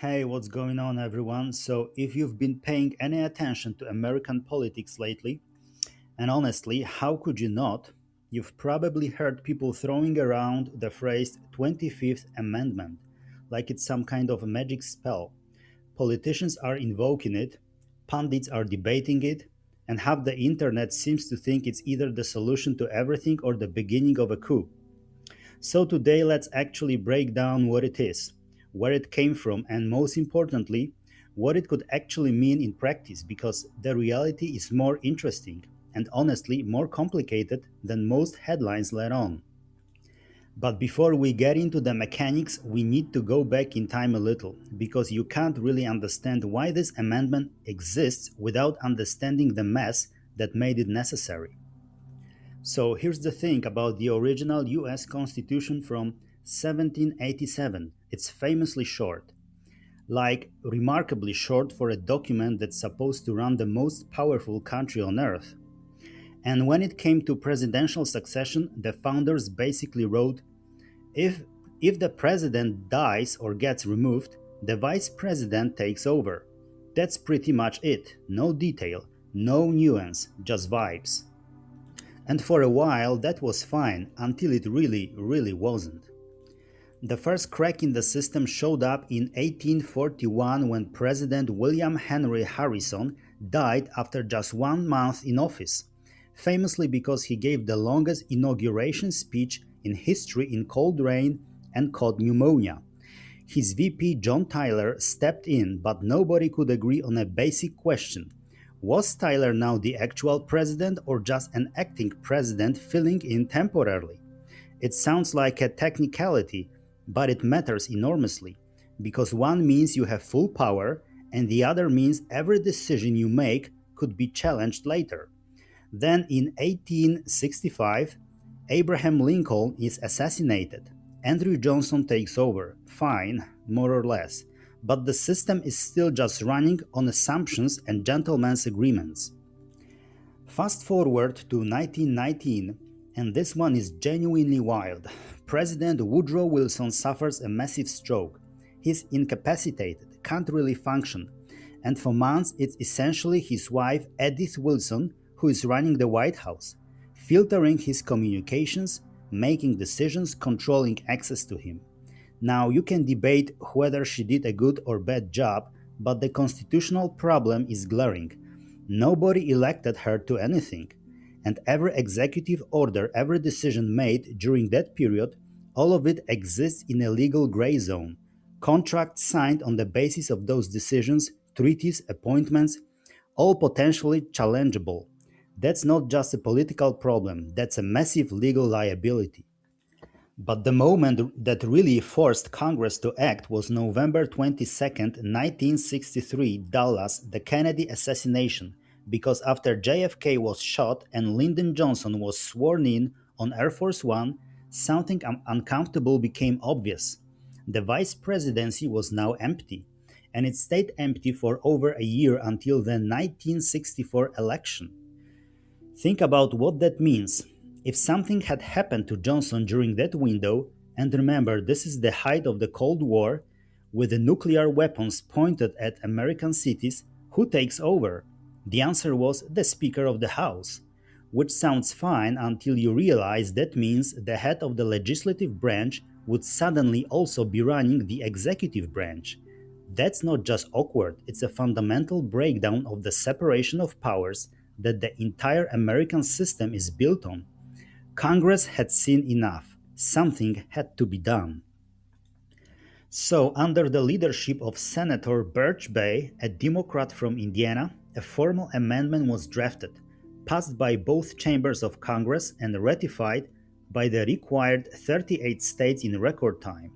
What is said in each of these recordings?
Hey, what's going on, everyone? So, if you've been paying any attention to American politics lately, and honestly, how could you not? You've probably heard people throwing around the phrase 25th Amendment like it's some kind of a magic spell. Politicians are invoking it, pundits are debating it, and half the internet seems to think it's either the solution to everything or the beginning of a coup. So today let's actually break down what it is, where it came from, and most importantly, what it could actually mean in practice because the reality is more interesting and honestly more complicated than most headlines let on. But before we get into the mechanics, we need to go back in time a little because you can't really understand why this amendment exists without understanding the mess that made it necessary. So here's the thing about the original US Constitution from 1787. It's famously short, like remarkably short for a document that's supposed to run the most powerful country on earth. And when it came to presidential succession, the founders basically wrote if if the president dies or gets removed, the vice president takes over. That's pretty much it. No detail, no nuance, just vibes. And for a while that was fine until it really wasn't. The first crack in the system showed up in 1841 when President William Henry Harrison died after just 1 month in office, famously because he gave the longest inauguration speech in history in cold rain and caught pneumonia. His VP John Tyler stepped in, but nobody could agree on a basic question. Was Tyler now the actual president or just an acting president filling in temporarily? It sounds like a technicality, but it matters enormously because one means you have full power and the other means every decision you make could be challenged later. Then in 1865, Abraham Lincoln is assassinated. Andrew Johnson takes over. Fine, more or less. But the system is still just running on assumptions and gentlemen's agreements. Fast forward to 1919, and this one is genuinely wild. President Woodrow Wilson suffers a massive stroke. He's incapacitated, can't really function, and for months it's essentially his wife Edith Wilson who is running the White House, filtering his communications, making decisions, controlling access to him. Now, you can debate whether she did a good or bad job, but the constitutional problem is glaring. Nobody elected her to anything, and every executive order, every decision made during that period, all of it exists in a legal gray zone. Contracts signed on the basis of those decisions, treaties, appointments, all potentially challengeable. That's not just a political problem, that's a massive legal liability. But the moment that really forced Congress to act was November 22nd, 1963, Dallas, the Kennedy assassination, because after JFK was shot and Lyndon Johnson was sworn in on Air Force One, something uncomfortable became obvious. The vice presidency was now empty, and it stayed empty for over a year until the 1964 election. Think about what that means. If something had happened to Johnson during that window, and remember, this is the height of the Cold War, with the nuclear weapons pointed at American cities, who takes over? The answer was the Speaker of the House, which sounds fine until you realize that means the head of the legislative branch would suddenly also be running the executive branch. That's not just awkward, it's a fundamental breakdown of the separation of powers that the entire American system is built on. Congress had seen enough. Something had to be done. So, under the leadership of Senator Birch Bayh, a Democrat from Indiana, a formal amendment was drafted, passed by both chambers of Congress, and ratified by the required 38 states in record time.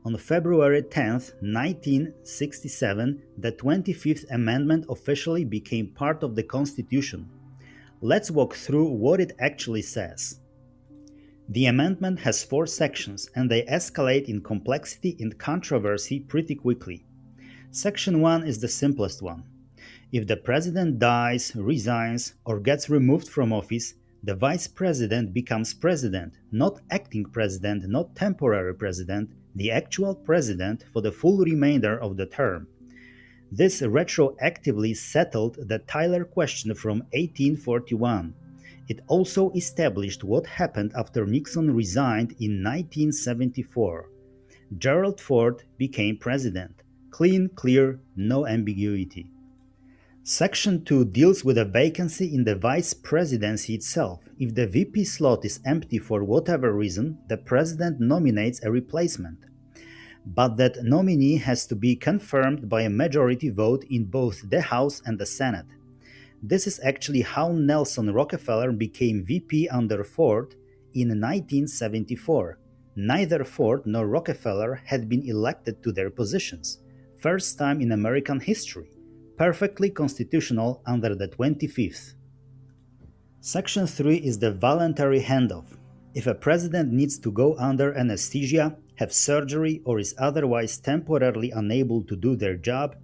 On February 10, 1967, the 25th Amendment officially became part of the Constitution. Let's walk through what it actually says. The amendment has 4 sections, and they escalate in complexity and controversy pretty quickly. Section 1 is the simplest one. If the president dies, resigns, or gets removed from office, the vice president becomes president, not acting president, not temporary president, the actual president for the full remainder of the term. This retroactively settled the Tyler question from 1841. It also established what happened after Nixon resigned in 1974. Gerald Ford became president. Clean, clear, no ambiguity. Section 2 deals with a vacancy in the vice presidency itself. If the VP slot is empty for whatever reason, the president nominates a replacement. But that nominee has to be confirmed by a majority vote in both the House and the Senate. This is actually how Nelson Rockefeller became VP under Ford in 1974. Neither Ford nor Rockefeller had been elected to their positions. First time in American history. Perfectly constitutional under the 25th. Section 3 is the voluntary handoff. If a president needs to go under anesthesia, have surgery, or is otherwise temporarily unable to do their job,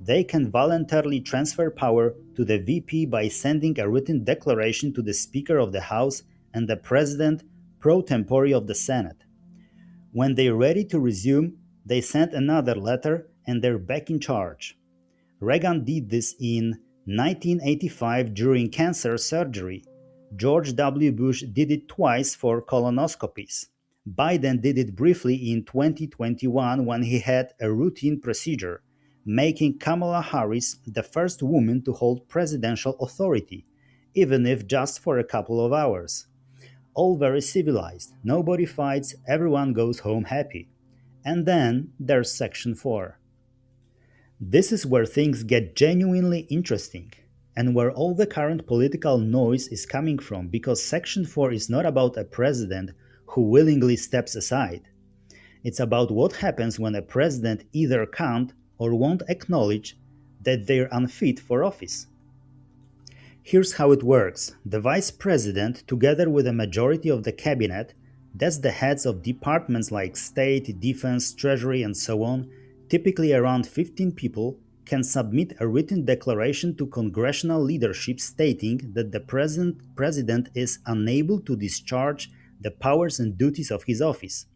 they can voluntarily transfer power to the VP by sending a written declaration to the Speaker of the House and the President pro tempore of the Senate. When they're ready to resume, they send another letter and they're back in charge. Reagan did this in 1985 during cancer surgery. George W. Bush did it twice for colonoscopies. Biden did it briefly in 2021 when he had a routine procedure, making Kamala Harris the first woman to hold presidential authority, even if just for a couple of hours. All very civilized, nobody fights, everyone goes home happy. And then there's Section 4. This is where things get genuinely interesting, and where all the current political noise is coming from, because Section 4 is not about a president who willingly steps aside. It's about what happens when a president either can't or won't acknowledge that they're unfit for office. Here's how it works. The vice president, together with a majority of the cabinet, that's the heads of departments like State, Defense, Treasury, and so on, typically around 15 people, can submit a written declaration to congressional leadership stating that the president is unable to discharge the powers and duties of his office.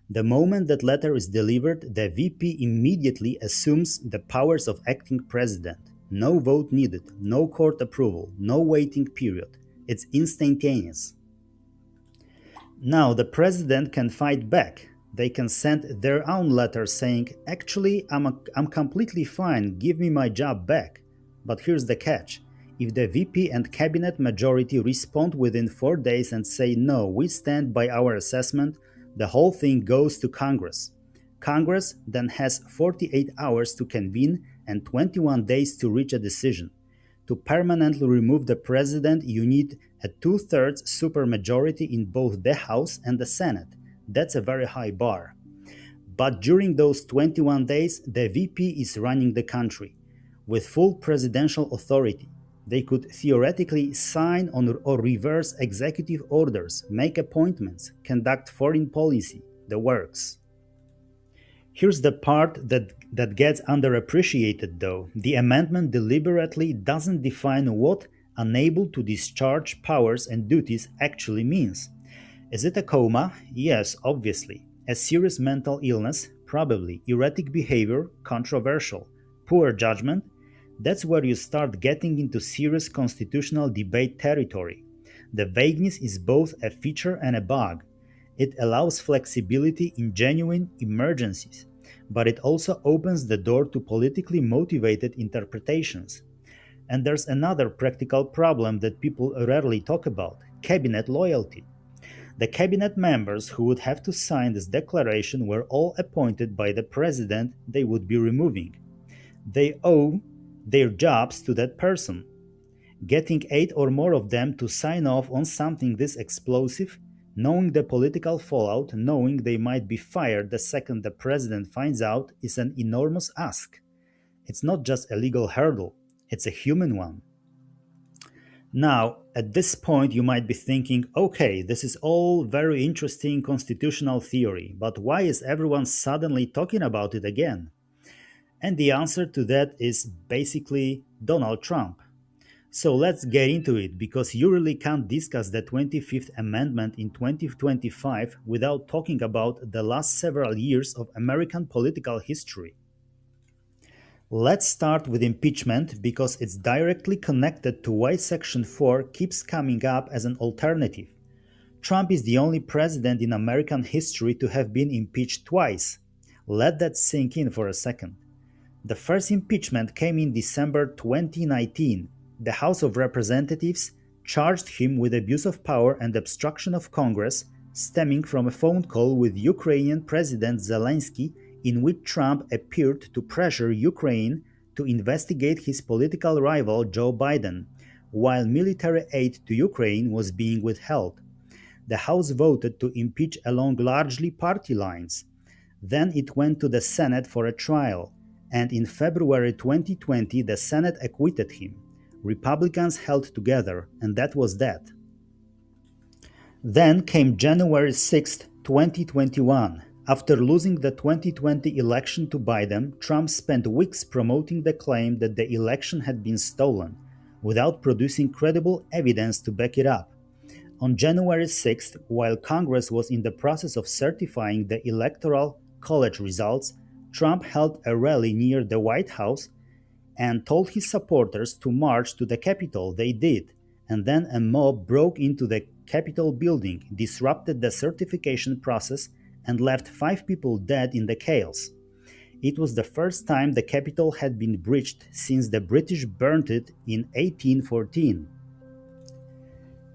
The moment that letter is delivered, the VP immediately assumes the powers of acting president. No vote needed, no court approval, no waiting period. It's instantaneous. Now the president can fight back. They can send their own letter saying, actually, I'm completely fine, give me my job back. But here's the catch. If the VP and cabinet majority respond within 4 days and say, no, we stand by our assessment, the whole thing goes to Congress. Congress then has 48 hours to convene and 21 days to reach a decision. To permanently remove the president, you need a 2/3 supermajority in both the House and the Senate. That's a very high bar. But during those 21 days, the VP is running the country with full presidential authority. They could theoretically sign on or reverse executive orders, make appointments, conduct foreign policy, the works. Here's the part that gets underappreciated though. The amendment deliberately doesn't define what unable to discharge powers and duties actually means. Is it a coma? Yes, obviously. A serious mental illness? Probably. Erratic behavior? Controversial. Poor judgment? That's where you start getting into serious constitutional debate territory. The vagueness is both a feature and a bug. It allows flexibility in genuine emergencies, but it also opens the door to politically motivated interpretations. And there's another practical problem that people rarely talk about: cabinet loyalty. The cabinet members who would have to sign this declaration were all appointed by the president they would be removing. They owe their jobs to that person. Getting 8 or more of them to sign off on something this explosive, knowing the political fallout, knowing they might be fired the second the president finds out, is an enormous ask. It's not just a legal hurdle, it's a human one. Now, at this point, you might be thinking, okay, this is all very interesting constitutional theory, but why is everyone suddenly talking about it again? And the answer to that is basically Donald Trump. So let's get into it because you really can't discuss the 25th Amendment in 2025 without talking about the last several years of American political history. Let's start with impeachment because it's directly connected to why Section 4 keeps coming up as an alternative. Trump is the only president in American history to have been impeached twice. Let that sink in for a second. The first impeachment came in December 2019. The House of Representatives charged him with abuse of power and obstruction of Congress, stemming from a phone call with Ukrainian President Zelensky in which Trump appeared to pressure Ukraine to investigate his political rival Joe Biden, while military aid to Ukraine was being withheld. The House voted to impeach along largely party lines. Then it went to the Senate for a trial, and in February 2020 the Senate acquitted him. Republicans held together, and that was that. Then came January 6, 2021. After losing the 2020 election to Biden, Trump spent weeks promoting the claim that the election had been stolen, without producing credible evidence to back it up. On January 6th, while Congress was in the process of certifying the Electoral College results, Trump held a rally near the White House and told his supporters to march to the Capitol. They did, and then a mob broke into the Capitol building, disrupted the certification process, and left 5 people dead in the chaos. It was the first time the Capitol had been breached since the British burnt it in 1814.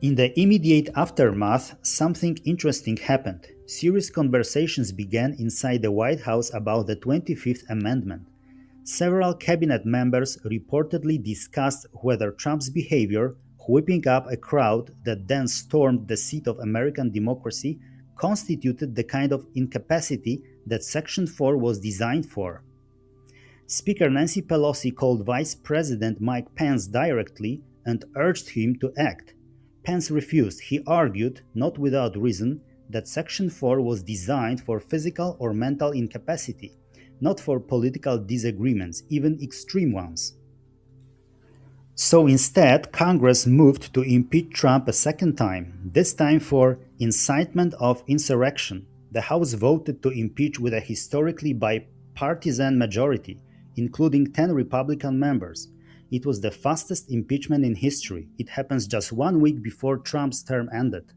In the immediate aftermath, something interesting happened. Serious conversations began inside the White House about the 25th Amendment. Several cabinet members reportedly discussed whether Trump's behavior, whipping up a crowd that then stormed the seat of American democracy, constituted the kind of incapacity that Section 4 was designed for. Speaker Nancy Pelosi called Vice President Mike Pence directly and urged him to act. Pence refused. He argued, not without reason, that Section 4 was designed for physical or mental incapacity, not for political disagreements, even extreme ones. So instead, Congress moved to impeach Trump a second time, this time for incitement of insurrection. The House voted to impeach with a historically bipartisan majority, including 10 Republican members. It was the fastest impeachment in history. It happens just 1 week before Trump's term ended.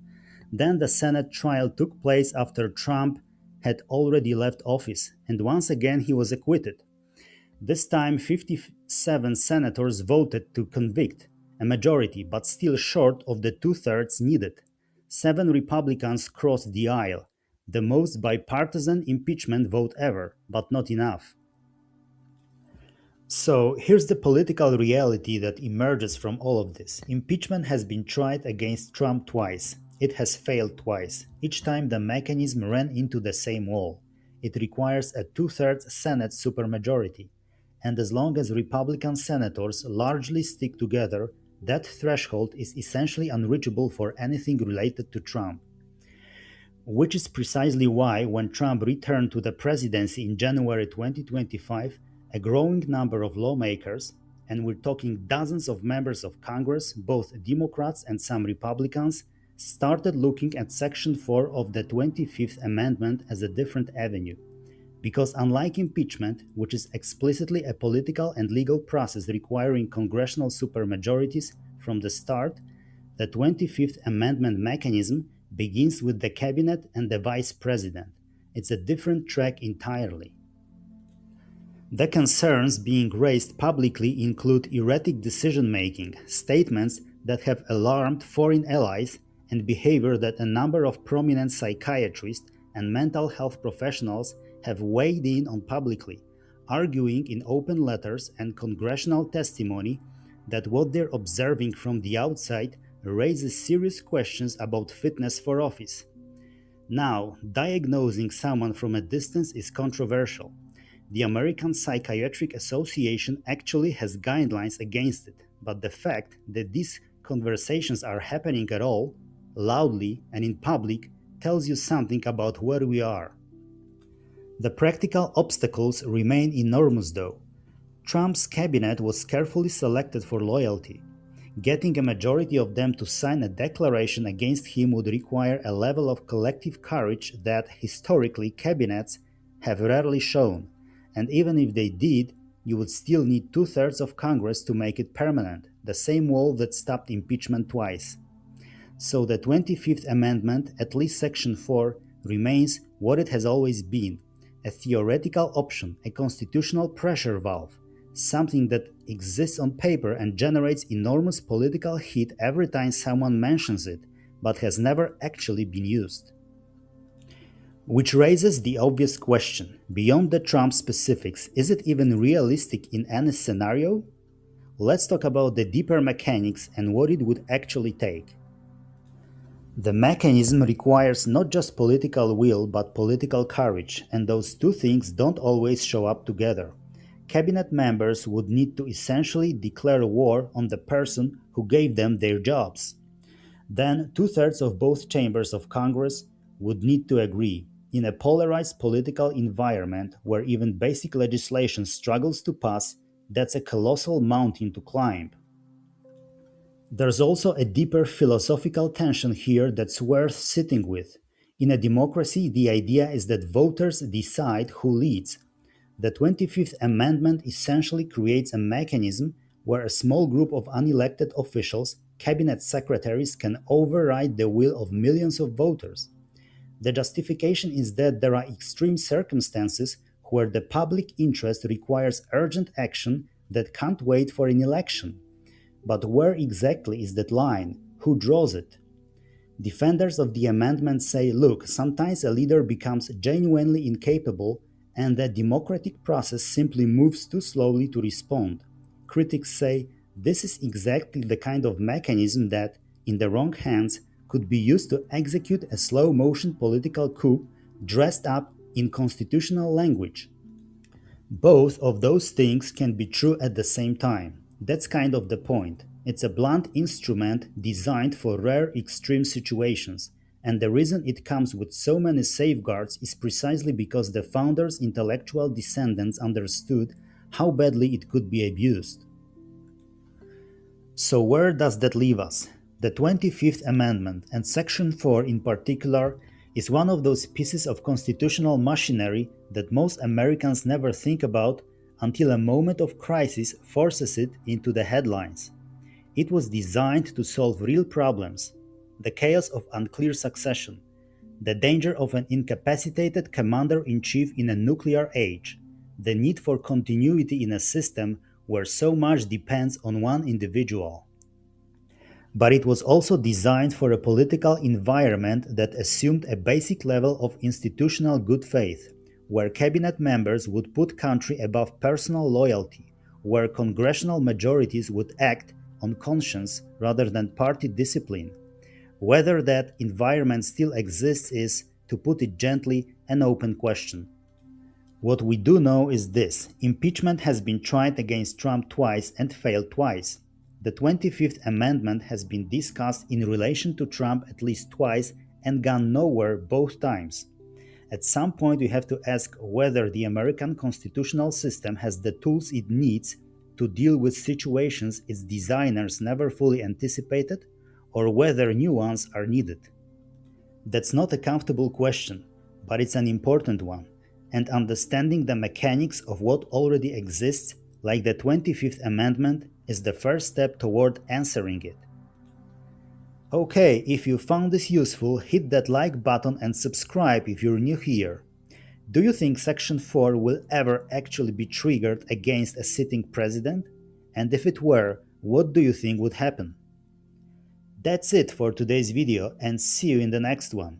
Then the Senate trial took place after Trump had already left office, and once again he was acquitted. This time 57 senators voted to convict, a majority, but still short of the two-thirds needed. 7 Republicans crossed the aisle, the most bipartisan impeachment vote ever, but not enough. So here's the political reality that emerges from all of this. Impeachment has been tried against Trump twice. It has failed twice. Each time the mechanism ran into the same wall. It requires a two-thirds Senate supermajority. And as long as Republican senators largely stick together, that threshold is essentially unreachable for anything related to Trump. Which is precisely why, when Trump returned to the presidency in January 2025, a growing number of lawmakers, and we're talking dozens of members of Congress, both Democrats and some Republicans, started looking at Section 4 of the 25th Amendment as a different avenue. Because unlike impeachment, which is explicitly a political and legal process requiring congressional supermajorities from the start, the 25th Amendment mechanism begins with the cabinet and the vice president. It's a different track entirely. The concerns being raised publicly include erratic decision-making, statements that have alarmed foreign allies, and behavior that a number of prominent psychiatrists and mental health professionals have weighed in on publicly, arguing in open letters and congressional testimony that what they're observing from the outside raises serious questions about fitness for office. Now, diagnosing someone from a distance is controversial. The American Psychiatric Association actually has guidelines against it, but the fact that these conversations are happening at all, loudly and in public, tells you something about where we are. The practical obstacles remain enormous though. Trump's cabinet was carefully selected for loyalty. Getting a majority of them to sign a declaration against him would require a level of collective courage that, historically, cabinets have rarely shown, and even if they did, you would still need two-thirds of Congress to make it permanent, the same wall that stopped impeachment twice. So the 25th Amendment, at least Section 4, remains what it has always been, a theoretical option, a constitutional pressure valve, something that exists on paper and generates enormous political heat every time someone mentions it, but has never actually been used. Which raises the obvious question, beyond the Trump specifics, is it even realistic in any scenario? Let's talk about the deeper mechanics and what it would actually take. The mechanism requires not just political will but political courage, and those two things don't always show up together. Cabinet members would need to essentially declare war on the person who gave them their jobs. Then, two-thirds of both chambers of Congress would need to agree. In a polarized political environment where even basic legislation struggles to pass, that's a colossal mountain to climb. There's also a deeper philosophical tension here that's worth sitting with. In a democracy, the idea is that voters decide who leads. The 25th Amendment essentially creates a mechanism where a small group of unelected officials, cabinet secretaries, can override the will of millions of voters. The justification is that there are extreme circumstances where the public interest requires urgent action that can't wait for an election. But where exactly is that line? Who draws it? Defenders of the amendment say, look, sometimes a leader becomes genuinely incapable and the democratic process simply moves too slowly to respond. Critics say this is exactly the kind of mechanism that, in the wrong hands, could be used to execute a slow-motion political coup dressed up in constitutional language. Both of those things can be true at the same time. That's kind of the point. It's a blunt instrument designed for rare extreme situations, and the reason it comes with so many safeguards is precisely because the founders' intellectual descendants understood how badly it could be abused. So where does that leave us? The 25th Amendment, and Section 4 in particular, is one of those pieces of constitutional machinery that most Americans never think about until a moment of crisis forces it into the headlines. It was designed to solve real problems: the chaos of unclear succession, the danger of an incapacitated commander-in-chief in a nuclear age, the need for continuity in a system where so much depends on one individual. But it was also designed for a political environment that assumed a basic level of institutional good faith, where cabinet members would put country above personal loyalty, where congressional majorities would act on conscience rather than party discipline. Whether that environment still exists is, to put it gently, an open question. What we do know is this: impeachment has been tried against Trump twice and failed twice. The 25th Amendment has been discussed in relation to Trump at least twice and gone nowhere both times. At some point, we have to ask whether the American constitutional system has the tools it needs to deal with situations its designers never fully anticipated, or whether new ones are needed. That's not a comfortable question, but it's an important one, and understanding the mechanics of what already exists, like the 25th Amendment, is the first step toward answering it. Okay, if you found this useful, hit that like button and subscribe if you're new here. Do you think Section 4 will ever actually be triggered against a sitting president? And if it were, what do you think would happen? That's it for today's video, and see you in the next one.